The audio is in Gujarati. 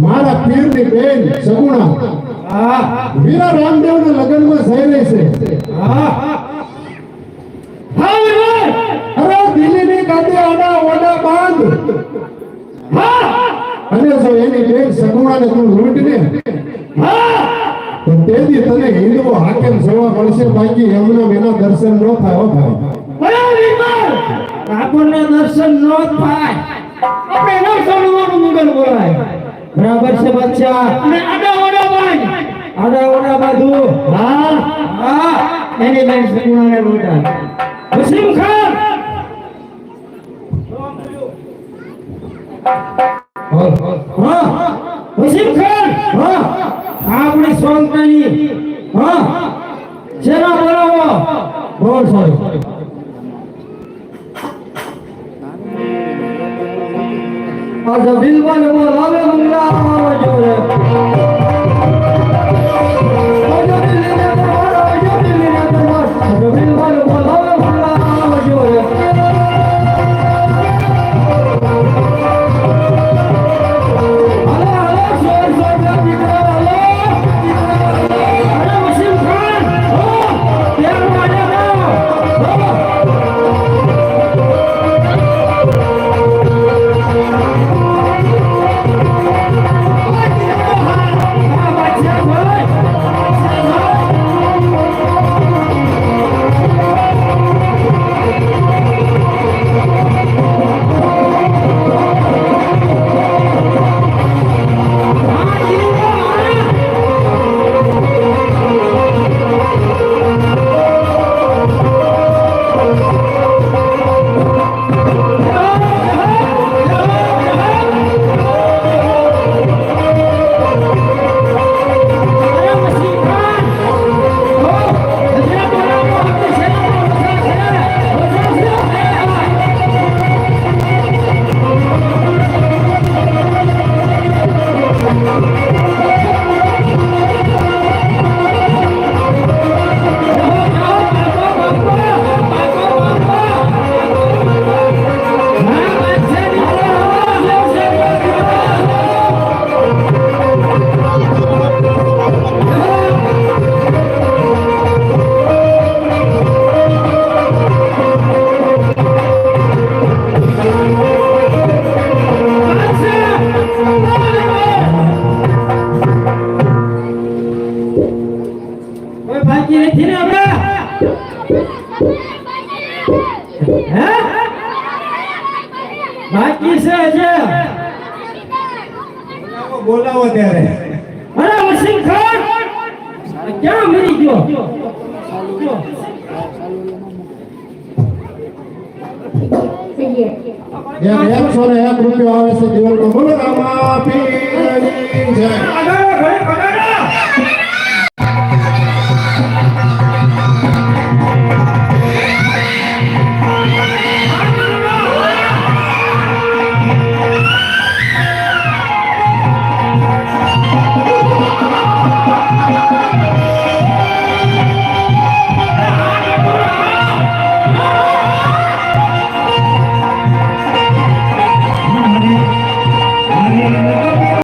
મારા પીરની બેન સગુણા વીરા રામદેવ ના લગ્ન માં જઈ રહી છે અરે દિલ્હી ની ગાડી આડા ઓડા બાંધ અને જો એની બેન સગુણા ને તું લૂંટ ને તો તેથી તને હિન્દુ હાકેમ જવા મળશે બાકી એમના એના દર્શન ન થાય ભાઈ આપણને દર્શન ન થાય આપણે ન સમજવાનું મુગલ બોલાય બરાબર છે બચ્ચા અને આડા ઓડા બાંધું હા એની બેન સગુણાને લોટા મુસ્લિમ ખાન મુસ્લિમ ખાન આપણે સોંગતાની જેના બોલાવો બોલ સોરી आज बिलवन बोलावे मंगला जोरे आज बिलने बोलावे आज बिलवन बोलावे मंगला जोरे બોલાવો ત્યારે અરે મુસ્લિમ ખાન ક્યાં મરી ગયો ₹101 આવે છે જીવનમાં બોલો રામા